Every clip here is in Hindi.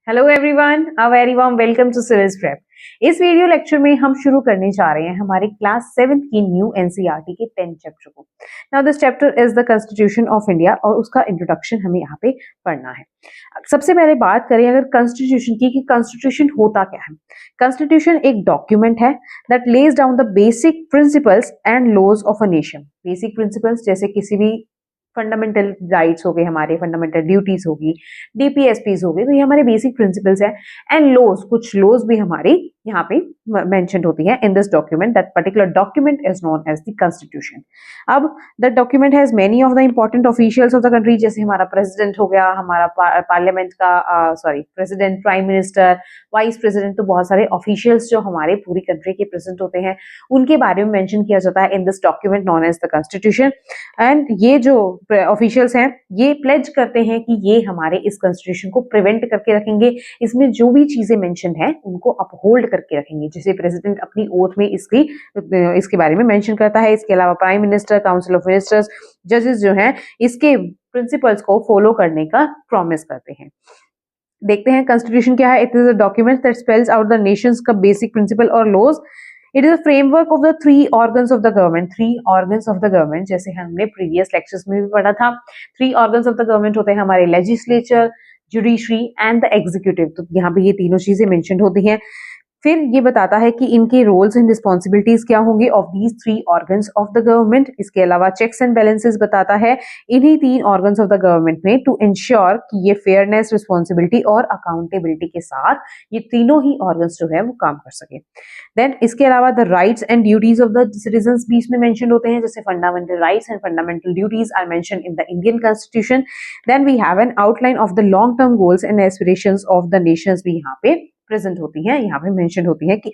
Hello everyone, a very warm welcome to civils prep. इस वीडियो लेक्चर में हम शुरू करने जा रहे हैं हमारे क्लास 7th की न्यू एनसीईआरटी के 10th चैप्टर को। Now this chapter is the constitution of India और उसका इंट्रोडक्शन हमें यहाँ पे पढ़ना है। सबसे पहले बात करें अगर कॉन्स्टिट्यूशन की कि कॉन्स्टिट्यूशन होता क्या है। कॉन्स्टिट्यूशन एक डॉक्यूमेंट है that lays down the basic principles and laws of a nation. Basic principles जैसे किसी भी फंडामेंटल राइट्स हो गए, हमारे फंडामेंटल ड्यूटीज होगी, डीपीएसपीज हो गए, तो ये हमारे बेसिक प्रिंसिपल्स है। एंड लॉज, कुछ लॉज भी हमारी यहाँ पे मेंशन होती है in this document. That particular document is known as the constitution. अब that document has many of the important officials of the country, जैसे हमारा प्रेसिडेंट हो गया, हमारा पार्लियामेंट का president, prime minister, vice president, तो बहुत सारे ऑफिशियल्स जो हमारे पूरी कंट्री के प्रेसिडेंट होते हैं उनके बारे में मेंशन किया जाता है in this document known as the constitution. And ये जो ऑफिशियल्स हैं ये प्लेज करते हैं कि ये हमारे इस कॉन्स्टिट्यूशन को प्रिवेंट करके रखेंगे, इसमें जो भी चीजें मेंशन है उनको अपहोल्ड करके रखेंगे। जैसे प्रेसिडेंट अपनी ओथ में इसके बारे में मेंशन करता है। इसके अलावा prime minister, council of ministers, जजेस जो हैं इसके प्रिंसिपल्स को फॉलो करने का प्रॉमिस करते हैं। देखते हैं कॉन्स्टिट्यूशन क्या है। It is a document that spells out the nations का बेसिक प्रिंसिपल और laws. It is a framework of the three organs of the government. Three organs of the government, जैसे हमने प्रीवियस लेक्चर्स में भी पढ़ा था, three organs of the government होते हैं हमारे legislature, judiciary and the executive. तो यहाँ पे ये तीनों चीजें मेंशन होती हैं। फिर ये बताता है कि इनके रोल्स एंड रिस्पॉन्सिबिलिटीज क्या होंगे of these three organs of the government. इसके अलावा चेक्स एंड बैलेंसेस बताता है इन्हीं तीन ऑर्गन्स ऑफ द गवर्नमेंट में टू इंश्योर कि ये फेयरनेस, रिस्पॉन्सिबिलिटी और अकाउंटेबिलिटी के साथ ये तीनों ही ऑर्गन्स जो है वो काम कर सके। देन इसके अलावा the rights and duties of the citizens भी इसमें मेंशन होते हैं, जैसे fundamental rights and fundamental duties are mention in the Indian constitution. Then we have an outline of the long term goals and aspirations of the nations भी यहाँ पे प्रेजेंट होती हैं, यहाँ पे मेंशन होती है कि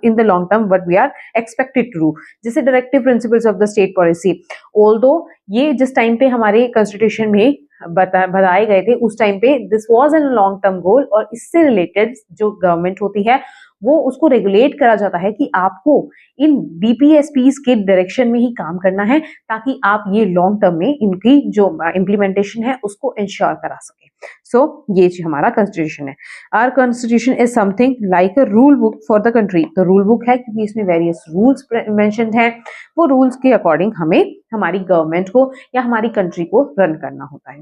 in the long term what we are expected to do, जैसे directive principles of the state policy. Although ये जिस टाइम पे हमारे कॉन्स्टिट्यूशन में बताए गए थे उस टाइम पे this was an long term goal, और इससे रिलेटेड जो गवर्नमेंट होती है वो उसको रेगुलेट करा जाता है कि आपको इन डीपीएसपीस के डायरेक्शन में ही काम करना है ताकि आप ये लॉन्ग टर्म में इनकी जो इम्प्लीमेंटेशन है उसको इंश्योर करा सके। सो ये हमारा कॉन्स्टिट्यूशन है। Our constitution is something like a rule book for the country. तो रूल बुक है क्योंकि इसमें वेरियस रूल्स मेंशन्ड हैं, वो रूल्स के अकॉर्डिंग हमें हमारी गवर्नमेंट को या हमारी कंट्री को रन करना होता है।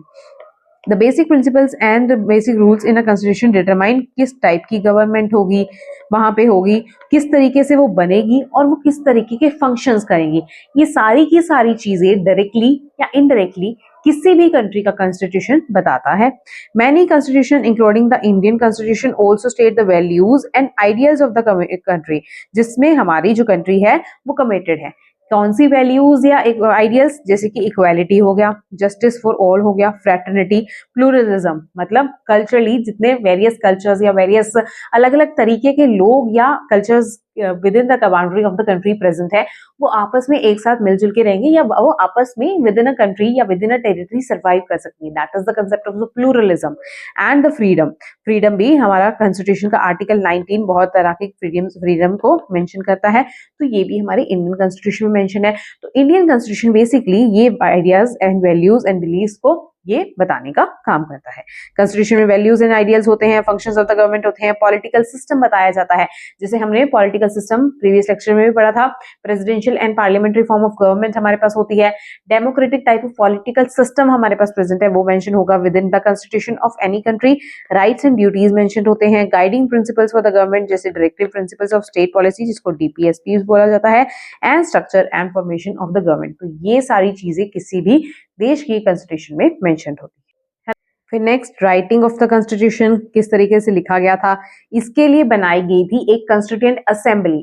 The basic principles and basic rules in a constitution determine किस टाइप की गवर्नमेंट होगी, वहां पे होगी, किस तरीके से वो बनेगी और वो किस तरीके के फंक्शंस करेगी। ये सारी की सारी चीजें डायरेक्टली या इनडायरेक्टली किसी भी कंट्री का कॉन्स्टिट्यूशन बताता है। Many constitution including the Indian constitution also state the values and ideas of the country, जिसमें हमारी जो कंट्री है वो कमिटेड है। कौन सी वैल्यूज या आइडियल्स, जैसे कि इक्वालिटी हो गया, जस्टिस फॉर ऑल हो गया, फ्रेटर्निटी, प्लूरलिज्म, मतलब कल्चरली जितने वेरियस कल्चर्स या वेरियस अलग अलग तरीके के लोग या cultures with in the boundary of the country present है, वो आपस में एक साथ मिलजुल के रहेंगे या वो आपस में विद इन अ कंट्री या with in a territory survive कर सकती है। That is the concept of the pluralism and the freedom. Freedom भी हमारा कॉन्स्टिट्यूशन का आर्टिकल 19 बहुत तरह के फ्रीडम को मेंशन करता है, तो ये भी हमारे इंडियन कॉन्स्टिट्यूशन में मेंशन है। तो इंडियन कॉन्स्टिट्यूशन बेसिकली ये ideas and values and believes को ये बताने का काम करता है। कॉन्स्टिट्यूशन में वैल्यूज एंड आइडियल्स होते हैं, फंक्शंस ऑफ द गवर्नमेंट होते हैं, पॉलिटिकल सिस्टम बताया जाता है, जैसे हमने पॉलिटिकल सिस्टम प्रीवियस लेक्चर में भी पढ़ा था। Presidential and parliamentary form of government हमारे पास होती है। Democratic type of political system हमारे पास प्रेजेंट है, वो मेंशन होगा within the constitution of any country. Rights and duties mention होते हैं। Guiding principles for the government, जैसे directive principles of state policy जिसको डीपीएसपी बोला जाता है, and structure and formation of the government. तो ये सारी चीजें किसी भी देश की कॉन्स्टिट्यूशन में मेंशन होती है। फिर next, writing of the constitution, किस तरीके से लिखा गया था। इसके लिए बनाई गई थी एक कॉन्स्टिट्यूएंट असेंबली,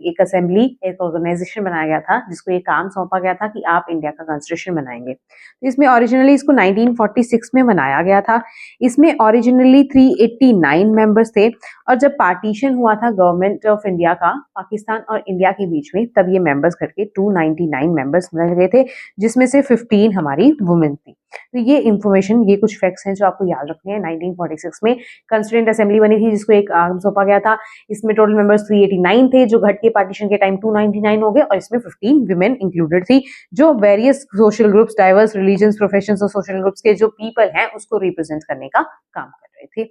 एक ऑर्गेनाइजेशन बनाया गया था जिसको ये काम सौंपा गया था कि आप इंडिया का कॉन्स्टिट्यूशन बनाएंगे। तो इसमें ओरिजिनली इसको 1946 में बनाया गया था। इसमें ओरिजिनली 389 मेंबर्स थे, और जब पार्टीशन हुआ था गवर्नमेंट ऑफ इंडिया का पाकिस्तान और इंडिया के बीच में, तब ये मेंबर्स घट के 299 मेंबर्स रह गए थे, जिसमें से 15 हमारी वुमेन थी। तो ये इंफॉर्मेशन, ये कुछ फैक्ट्स हैं जो आपको याद रखने हैं। 1946 में कॉन्स्टिट्यूएंट असेंबली बनी थी जिसको एक आर्म सौंपा गया था। इसमें टोटल मेंबर्स 389 थे, जो घट के पार्टीशन के टाइम 299 हो गए, और इसमें 15 विमेन इंक्लूडेड थी, जो various social groups, diverse religions, professions और सोशल ग्रुप्स के जो पीपल हैं उसको रिप्रेजेंट करने का काम कर रहे थे।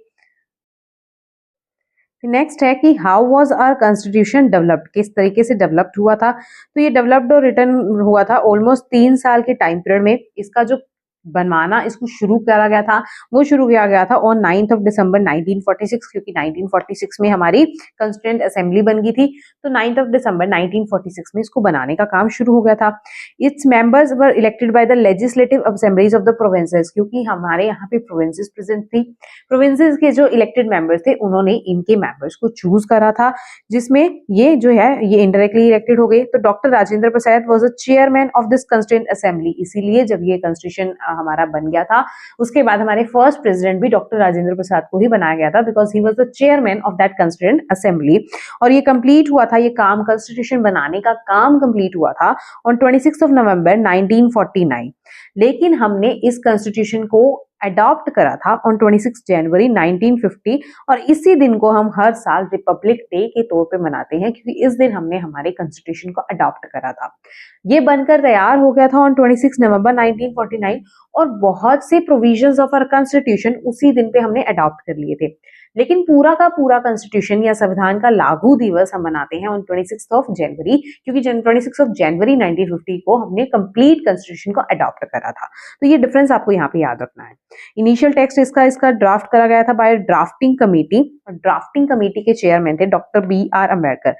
नेक्स्ट है कि how was our constitution developed, किस तरीके से डेवलप्ड हुआ था। तो ये डेवलप्ड और रिटर्न हुआ था ऑलमोस्ट 3 साल के टाइम पीरियड में। इसका जो बनवाना इसको शुरू करा गया था वो शुरू किया गया था ऑन 9th ऑफ दिसंबर 1946, क्योंकि 1946 में हमारी कॉन्स्टिट्यूएंट असेंबली बन गई थी। तो 9th ऑफ दिसंबर 1946 में इसको बनाने का काम शुरू हो गया था। Its members were elected by the legislative assemblies of the provinces, क्योंकि हमारे यहाँ पे प्रोविंसेस प्रेजेंट थी। प्रोविंसेस के जो इलेक्टेड मेंबर्स थे उन्होंने इनके मेंबर्स को चूज करा था, जिसमें ये जो है ये इनडायरेक्टली इलेक्टेड हो गए। तो doctor Rajendra Prasad was a chairman of this constituent assembly, इसीलिए जब ये कॉन्स्टिट्यूशन हमारा बन गया था उसके बाद हमारे फर्स्ट प्रेसिडेंट भी डॉक्टर राजेंद्र प्रसाद को ही बनाया गया था, because he was the chairman of that constituent assembly. और ये कंप्लीट हुआ था, ये काम कॉन्स्टिट्यूशन बनाने का काम कंप्लीट हुआ था ऑन 26 ऑफ नवंबर 1949। लेकिन हमने इस कॉन्स्टिट्यूशन को अडॉप्ट करा था ऑन 26 जनवरी 1950, और इसी दिन को हम हर साल रिपब्लिक डे के तौर पे मनाते हैं, क्योंकि इस दिन हमने हमारे कॉन्स्टिट्यूशन को अडॉप्ट करा था। ये बनकर तैयार हो गया था ऑन 26 नवंबर 1949, और बहुत से प्रोविजंस ऑफ आवर कॉन्स्टिट्यूशन उसी दिन पे हमने अडॉप्ट कर लिए थे। लेकिन पूरा का पूरा कॉन्स्टिट्यूशन या संविधान का लागू दिवस हम मनाते हैं ऑन 26 ऑफ जनवरी, क्योंकि 26 ऑफ जनवरी 1950 को हमने कंप्लीट कॉन्स्टिट्यूशन को अडॉप्ट करा था। तो ये डिफरेंस आपको यहाँ पे याद रखना है। इनिशियल टेक्स्ट इसका ड्राफ्ट करा गया था बाय ड्राफ्टिंग कमेटी, और ड्राफ्टिंग कमेटी के चेयरमैन थे doctor B.R. Ambedkar.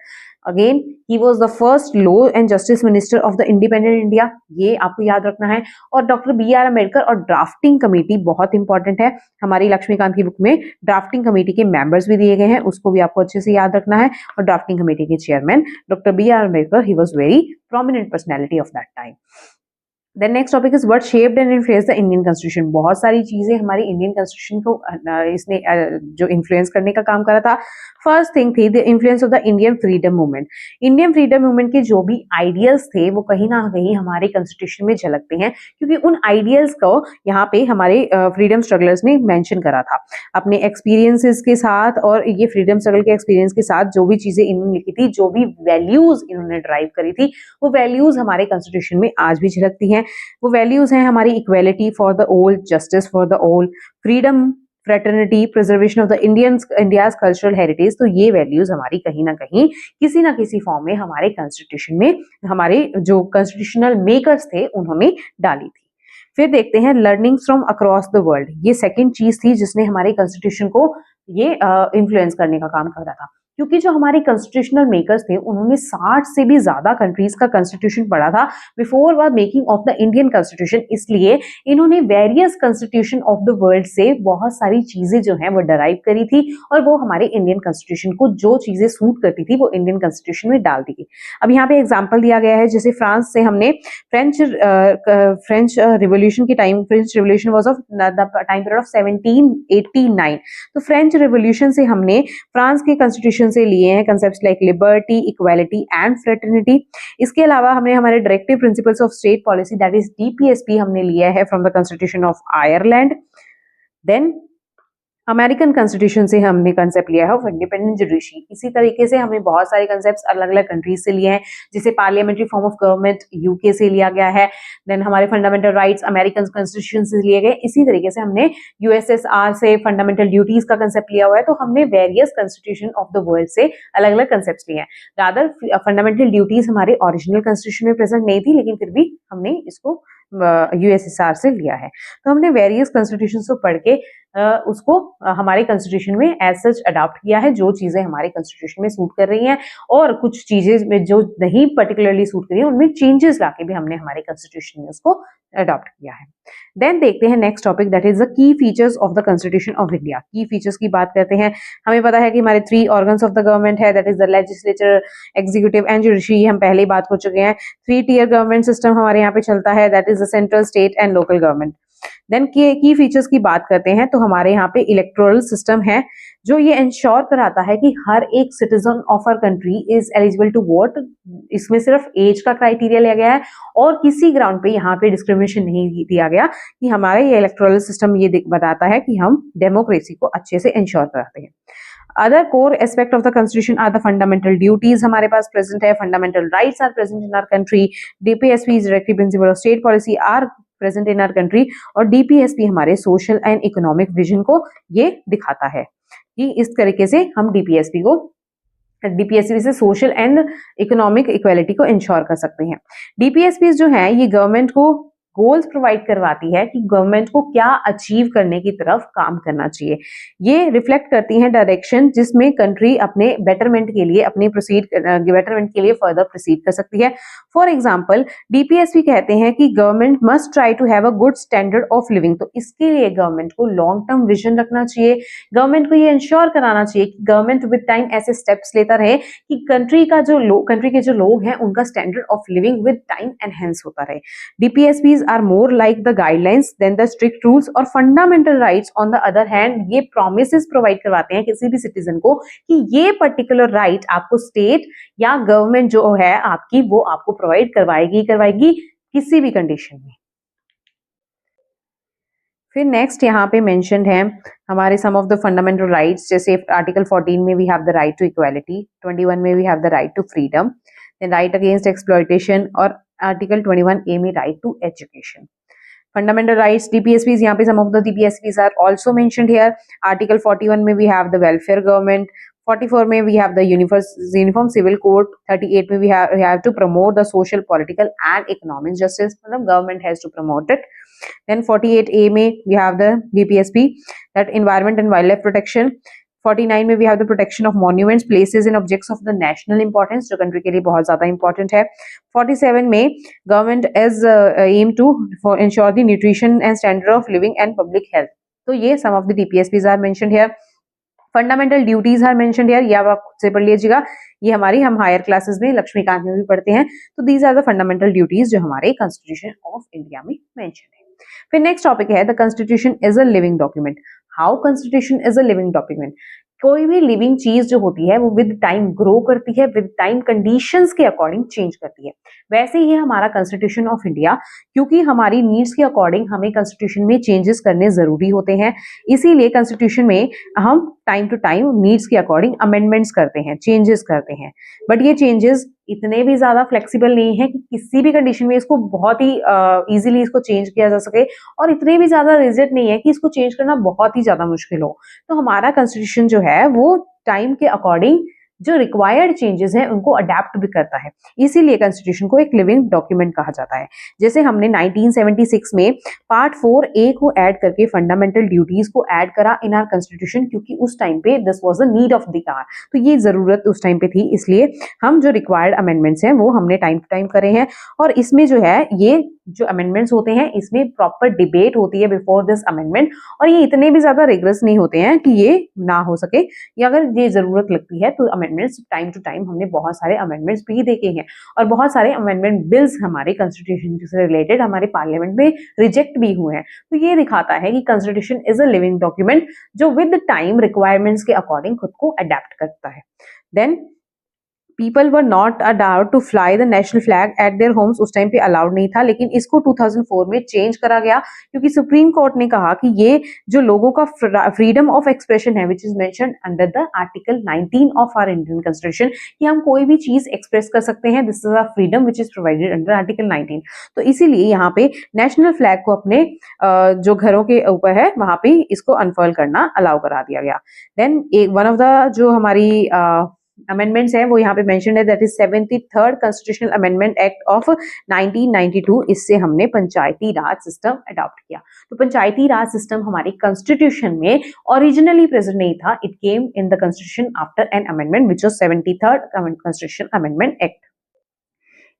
Again he was the first law and justice minister of the independent India, ये आपको याद रखना है। और डॉक्टर B.R. अम्बेडकर और ड्राफ्टिंग कमेटी बहुत इंपॉर्टेंट है, हमारी लक्ष्मीकांत की बुक में ड्राफ्टिंग कमेटी के मेंबर्स भी दिए गए हैं, उसको भी आपको अच्छे से याद रखना है। और ड्राफ्टिंग कमेटी के chairman doctor B.R. Ambedkar, he was very prominent personality of that time. Then next topic is what shaped and influenced the Indian constitution. बहुत सारी चीजें हमारी इंडियन कॉन्स्टिट्यूशन को इसने जो इन्फ्लुएंस करने का काम करा था। फर्स्ट थिंग थी the influence of the Indian freedom movement. Indian freedom movement के जो भी आइडियल्स थे वो कहीं ना कहीं हमारे कॉन्स्टिट्यूशन में झलकते हैं, क्योंकि उन आइडियल्स को यहाँ पे हमारे फ्रीडम स्ट्रगलर्स ने मेंशन करा था अपने एक्सपीरियंसेस के साथ। और ये फ्रीडम स्ट्रगल के एक्सपीरियंस के साथ जो भी चीजें इन्होंने लिखी थी, जो भी वैल्यूज इन्होंने ड्राइव करी थी, वो वैल्यूज हमारे कॉन्स्टिट्यूशन में आज भी झलकती हैं। वो वैल्यूज हैं हमारी equality for the all, justice for the all, freedom, fraternity, preservation of the India's cultural heritage. तो ये वैल्यूज हमारी कहीं ना कहीं किसी ना किसी फॉर्म में हमारे कॉन्स्टिट्यूशन में हमारे जो कॉन्स्टिट्यूशनल मेकर्स थे उन्होंने डाली थी। फिर देखते हैं learning from across the world. ये सेकेंड चीज थी जिसने हमारे कॉन्स्टिट्यूशन को ये इन्फ्लुएंस करने का काम करा था, क्योंकि जो हमारे कॉन्स्टिट्यूशनल मेकर्स थे उन्होंने 60 से भी ज्यादा कंट्रीज का कॉन्स्टिट्यूशन पढ़ा था before the making of the Indian constitution. इसलिए इन्होंने various constitution of the world से बहुत सारी चीजें जो है वो डराइव करी थी, और वो हमारे इंडियन कॉन्स्टिट्यूशन को जो चीजें सूट करती थी वो इंडियन कॉन्स्टिट्यूशन में डाल दी गई। अब यहाँ पे एग्जाम्पल दिया गया है, जैसे फ्रांस से हमने फ्रेंच रिवोल्यूशन की time, French revolution was of the time period of 1789। तो फ्रेंच रिवोल्यूशन से हमने फ्रांस के कॉन्स्टिट्यूशन से लिए हैं concepts like liberty, equality and fraternity. इसके अलावा हमने हमारे directive principles of state policy that is DPSP हमने लिया है from the constitution of Ireland. Then American constitution से हमने कंसेप्ट लिया है ऑफ इंडिपेंडेंट जुडिशरी। इसी तरीके से हमने बहुत सारे कंसेप्ट्स अलग अलग कंट्रीज से लिए हैं, जैसे parliamentary form of government UK से लिया गया है। देन हमारे फंडामेंटल राइट्स अमेरिकन कॉन्स्टिट्यूशन से लिए गए। इसी तरीके से हमने USSR से फंडामेंटल ड्यूटीज का कंसेप्ट लिया हुआ है। तो हमने various constitution of the world से अलग अलग कंसेप्ट लिए हैं। रादर फंडामेंटल ड्यूटीज हमारे ओरिजिनल कॉन्स्टिट्यूशन में प्रेजेंट नहीं थी, लेकिन फिर भी हमने इसको USSR से लिया है। तो हमने वेरियस कॉन्स्टिट्यूशन को पढ़ के उसको हमारे कॉन्स्टिट्यूशन में एज सच अडॉप्ट किया है, जो चीजें हमारे कॉन्स्टिट्यूशन में सूट कर रही हैं, और कुछ चीजें में जो नहीं पर्टिकुलरली सूट कर रही है उनमें चेंजेस लाके भी हमने हमारे कॉन्स्टिट्यूशन में उसको अडॉप्ट किया है। देन देखते हैं next topic that is the key features of the constitution of India. की फीचर्स की बात करते हैं। हमें पता है कि हमारे 3 ऑर्गन्स ऑफ द गवर्नमेंट है, that is the legislature, executive and judiciary. हम पहले ही बात कर चुके हैं। 3 टियर गवर्नमेंट सिस्टम हमारे यहाँ पे चलता है, that is the central, state and local government. Then key features की बात करते हैं तो हमारे यहाँ पे इलेक्टोरल सिस्टम है, जो ये इंश्योर कराता है कि हर एक citizen of our country is eligible to vote. इसमें सिर्फ एज का क्राइटेरिया लिया गया है, और किसी ग्राउंड पे यहाँ पे डिस्क्रिमिनेशन नहीं दिया गया। कि हमारे ये इलेक्टोरल सिस्टम ये बताता है कि हम डेमोक्रेसी को अच्छे से इंश्योर कराते हैं। Other core aspect of the constitution are the fundamental duties हमारे पास प्रेजेंट है, fundamental rights are present in our country, DPSP directive principle of state policy are present in our country, और DPSP हमारे सोशल एंड इकोनॉमिक विजन को ये दिखाता है। कि इस तरीके से हम डीपीएसपी से सोशल एंड इकोनॉमिक इक्वालिटी को इंश्योर कर सकते हैं। डीपीएसपी जो है ये गवर्नमेंट को गोल्स प्रोवाइड करवाती है कि गवर्नमेंट को क्या अचीव करने की तरफ काम करना चाहिए। ये रिफ्लेक्ट करती हैं डायरेक्शन जिसमें कंट्री अपने बेटरमेंट के लिए बेटरमेंट के लिए फर्दर प्रोसीड कर सकती है। फॉर एग्जाम्पल डीपीएसपी कहते हैं कि government must try to have a good standard of living. तो इसके लिए गवर्नमेंट को लॉन्ग टर्म विजन रखना चाहिए। गवर्नमेंट को ये इंश्योर कराना चाहिए कि गवर्नमेंट विद टाइम ऐसे स्टेप्स लेता रहे कि कंट्री के जो लोग हैं उनका standard of living with time enhance होता रहे। DPSPs are more like the guidelines than the strict rules और fundamental rights. On the other hand ये प्रोमिसेस प्रोवाइड करवाते हैं किसी भी सिटीजन को कि ये पर्टिकुलर राइट आपको स्टेट या गवर्नमेंट जो है आपकी वो आपको प्रोवाइड करवाएगी किसी भी कंडीशन में। फिर नेक्स्ट यहाँ पे मेंशन्ड है हमारे some of the fundamental rights, जैसे आर्टिकल 14 में we have the right to equality, 21 में we have the right to freedom, then right against exploitation और आर्टिकल 21 ए में right to education. Fundamental rights DPSPs, यहाँ पे some of the DPSPs are also mentioned here. Article 41 में we have the welfare government, 44 में we have the uniform civil code, 38 में we have to promote the social political and economic justice, मतलब government has to promote it. Then 48A में we have the DPSP, that environment and wildlife protection. 49 में we have the protection of monuments, places and objects of the national importance, जो country के लिए बहुत ज़्यादा important है। 47 में government is aim to ensure the nutrition and standard of living and public health। तो ये some of the DPSPs are mentioned here। Fundamental duties are mentioned here, या आप खुद से पढ़ लीजिएगा, ये हमारी हम हायर क्लासेस में लक्ष्मीकांत में भी पढ़ते हैं। तो these are the fundamental duties जो हमारे कॉन्स्टिट्यूशन ऑफ इंडिया में मेंशन है। फिर नेक्स्ट टॉपिक है the constitution is a living document. How constitution is a living document? कोई भी लिविंग चीज जो होती है वो विद टाइम ग्रो करती है, विद टाइम कंडीशंस के अकॉर्डिंग चेंज करती है। वैसे ही हमारा कॉन्स्टिट्यूशन ऑफ इंडिया, क्योंकि हमारी नीड्स के अकॉर्डिंग हमें कॉन्स्टिट्यूशन में चेंजेस करने जरूरी होते हैं, इसीलिए कॉन्स्टिट्यूशन में हम टाइम टू टाइम नीड्स के अकॉर्डिंग अमेंडमेंट्स करते हैं, चेंजेस करते हैं। बट ये चेंजेस इतने भी ज्यादा फ्लेक्सिबल नहीं है कि किसी भी कंडीशन में इसको बहुत ही इजीली इसको चेंज किया जा सके, और इतने भी ज्यादा रिजिड नहीं है कि इसको चेंज करना बहुत ही ज्यादा मुश्किल हो। तो हमारा कॉन्स्टिट्यूशन जो है वो टाइम के अकॉर्डिंग जो रिक्वायर्ड चेंजेस हैं उनको अडेप्ट भी करता है, इसीलिए कॉन्स्टिट्यूशन को एक लिविंग डॉक्यूमेंट कहा जाता है। जैसे हमने 1976 में पार्ट 4A को ऐड करके फंडामेंटल ड्यूटीज को ऐड करा इन आर कॉन्स्टिट्यूशन, क्योंकि उस टाइम पे this was the need of the hour, तो ये जरूरत उस टाइम पे थी, इसलिए हम जो रिक्वायर्ड अमेंडमेंट्स हैं वो हमने टाइम टू टाइम करे हैं। और इसमें जो है ये जो अमेंडमेंट्स होते हैं इसमें प्रॉपर डिबेट होती है बिफोर दिस अमेंडमेंट, और ये इतने भी ज्यादा रिगरस नहीं होते हैं कि ये ना हो सके, या अगर ये जरूरत लगती है तो अमेंडमेंट्स टाइम टू टाइम हमने बहुत सारे अमेंडमेंट्स भी देखे हैं, और बहुत सारे अमेंडमेंट बिल्स हमारे कॉन्स्टिट्यूशन से रिलेटेड हमारे पार्लियामेंट में रिजेक्ट भी हुए हैं। तो ये दिखाता है कि constitution is a living document जो विद टाइम रिक्वायरमेंट्स के अकॉर्डिंग खुद को अडेप्ट करता है। Then people were not allowed to fly the national flag at their homes, उस टाइम पे अलाउड नहीं था, लेकिन इसको 2004 में चेंज करा गया, क्योंकि सुप्रीम कोर्ट ने कहा कि ये जो लोगों का फ्रीडम ऑफ एक्सप्रेशन है which is mentioned under the article 19 of our Indian constitution, कि हम कोई भी चीज एक्सप्रेस कर सकते हैं, this is a freedom which is provided under article 19। तो इसीलिए यहाँ पे नेशनल फ्लैग को अपने जो घरों के ऊपर है वहां पे इसको अनफर्ल करना अलाउ करा दिया गया। देन वन ऑफ द जो हमारी अमेंडमेंट्स है वो यहाँ पे मेंशन्ड है, that is 73rd constitutional amendment act of 1992। इससे हमने पंचायती राज सिस्टम अडॉप्ट किया। तो पंचायती राज सिस्टम हमारे कॉन्स्टिट्यूशन में ओरिजिनली प्रेजेंट नहीं था, it came in the constitution after an amendment which was 73rd constitutional amendment act.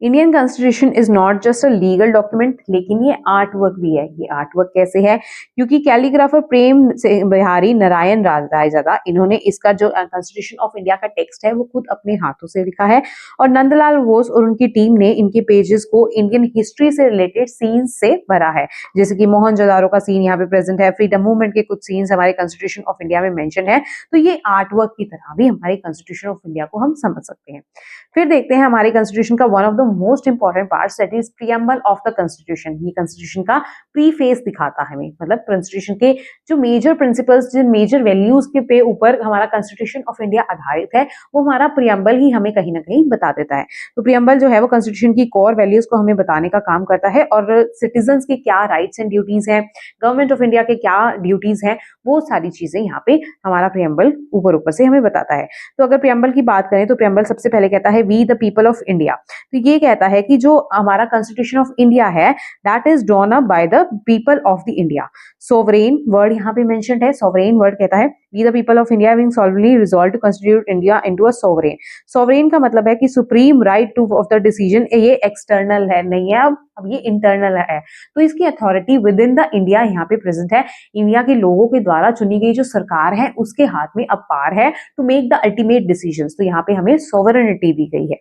Indian constitution is not just a legal document, लेकिन ये आर्ट वर्क भी है। ये आर्ट वर्क कैसे है? क्योंकि कैलीग्राफर प्रेम बिहारी नारायण रायजादा, इन्होंने इसका जो कॉन्स्टिट्यूशन ऑफ इंडिया का टेक्स्ट है वो खुद अपने हाथों से लिखा है, और नंदलाल बोस और उनकी टीम ने इनके पेजेस को इंडियन हिस्ट्री से रिलेटेड सीन्स से भरा है, जैसे कि मोहनजोदारो का सीन यहाँ पे प्रेजेंट है, फ्रीडम मूवमेंट के कुछ सीन्स हमारे कॉन्स्टिट्यूशन ऑफ इंडिया में मेंशन है। तो ये आर्ट वर्क की तरह भी हमारे कॉन्स्टिट्यूशन ऑफ इंडिया को हम समझ सकते हैं। फिर देखते हैं हमारे कॉन्स्टिट्यूशन का one of the most important parts that is preamble of the constitution. ये कॉन्स्टिट्यूशन का प्रीफेस दिखाता है हमें, मतलब कॉन्स्टिट्यूशन के जो मेजर प्रिंसिपल्स, जो मेजर वैल्यूज के पे ऊपर हमारा कॉन्स्टिट्यूशन ऑफ इंडिया आधारित है, वो हमारा प्रियम्बल ही हमें कहीं ना कहीं बता देता है। तो प्रियम्बल जो है वो कॉन्स्टिट्यूशन की कोर वैल्यूज को हमें बताने का काम करता है, और सिटीजन्स के क्या राइट्स एंड ड्यूटीज हैं, गवर्नमेंट ऑफ इंडिया के क्या ड्यूटीज हैं, वो सारी चीजें यहाँ पे हमारा प्रियम्बल ऊपर ऊपर से हमें बताता है। तो अगर प्रियम्बल की बात करें तो प्रियम्बल सबसे पहले कहता है we the people of India. तो ये कहता है कि जो हमारा कॉन्स्टिट्यूशन ऑफ इंडिया है that is drawn up by the people of the India. Sovereign word यहाँ पे मेंशन्ड है। सोवरेन वर्ड कहता है we the people of India having solidly resolve to constitute India into a sovereign. Sovereign का मतलब है कि supreme right to of the decision, ये एक्सटर्नल है, नहीं है, अब ये इंटरनल है। तो इसकी authority with in the India यहाँ पे प्रेजेंट है। इंडिया के लोगों के द्वारा चुनी गई जो सरकार है उसके हाथ में अब पावर है to make the ultimate decisions. तो यहाँ पे हमें सोवरेनिटी दी गई है।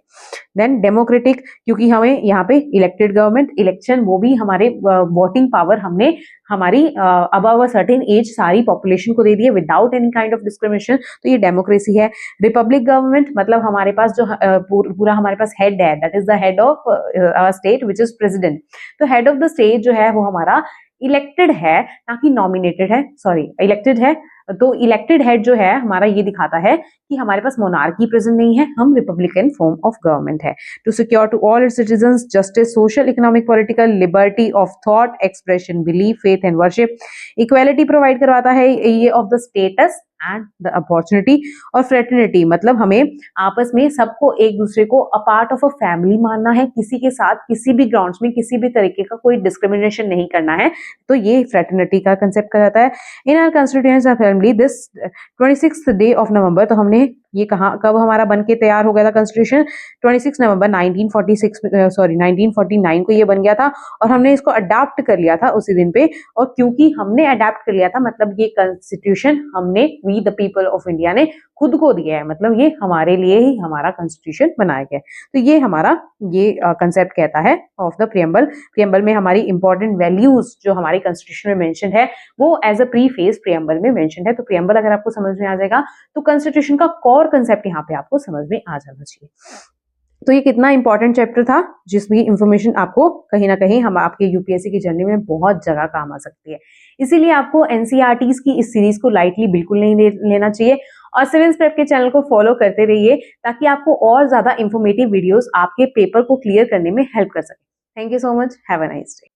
देन डेमोक्रेटिक, क्योंकि हमें यहाँ पे इलेक्टेड गवर्नमेंट, इलेक्शन, वो भी हमारे वोटिंग पावर हमने हमारी अबव अ सर्टेन एज सारी पॉपुलेशन को दे दी है without any kind of discrimination. तो ये डेमोक्रेसी है। रिपब्लिक गवर्नमेंट, मतलब हमारे पास जो पूरा हमारे पास हेड है, that is the head of our state which is president. तो हेड ऑफ द स्टेट जो है वो हमारा इलेक्टेड है, ना कि नॉमिनेटेड है, सॉरी इलेक्टेड है। तो इलेक्टेड हेड जो है हमारा ये दिखाता है कि हमारे पास मोनार्की प्रेजेंट नहीं है, हम रिपब्लिकन फॉर्म ऑफ गवर्नमेंट है। To secure to all its citizens justice, social, economic, political, liberty of thought, expression, belief, faith and worship. Equality provide करवाता है ये of the status and the opportunity. और फ्रेटर्निटी, मतलब हमें आपस में सबको एक दूसरे को a part of a family मानना है, किसी के साथ किसी भी ग्राउंड्स में किसी भी तरीके का कोई डिस्क्रिमिनेशन नहीं करना है। तो ये फ्रेटर्निटी का कंसेप्ट कहलाता है। In our constituents assembly this 26th day of November, तो हमने ये कहाँ कब हमारा बन के तैयार हो गया था कॉन्स्टिट्यूशन, 26 नवंबर 1949 को ये बन गया था, और हमने इसको अडाप्ट कर लिया था उसी दिन पे। और क्योंकि हमने अडाप्ट कर लिया था, मतलब ये कॉन्स्टिट्यूशन हमने we the people of India ने खुद को दिया है, मतलब ये हमारे लिए ही हमारा कॉन्स्टिट्यूशन बनाया गया। तो ये हमारा ये कंसेप्ट कहता है ऑफ द प्रियम्बल। प्रियम्बल में हमारी इंपॉर्टेंट वैल्यूज जो हमारे कॉन्स्टिट्यूशन में मेंशन है वो एज अ प्रीफेस प्रियम्बल में मेंशन है। तो प्रियम्बल अगर आपको समझ में आ जाएगा तो कॉन्स्टिट्यूशन का कोर कंसेप्ट यहाँ पे आपको समझ में आ जाना चाहिए। तो ये कितना इंपॉर्टेंट चैप्टर था, जिसकी इंफॉर्मेशन आपको कहीं ना कहीं हम आपके यूपीएससी की जर्नी में बहुत जगह काम आ सकती है। इसीलिए आपको एनसीईआरटीज की इस सीरीज को लाइटली बिल्कुल नहीं लेना चाहिए, और सिविल्स प्रेप के चैनल को फॉलो करते रहिए ताकि आपको और ज्यादा इंफॉर्मेटिव वीडियोस आपके पेपर को क्लियर करने में हेल्प कर सके। Thank you so much, have a nice day.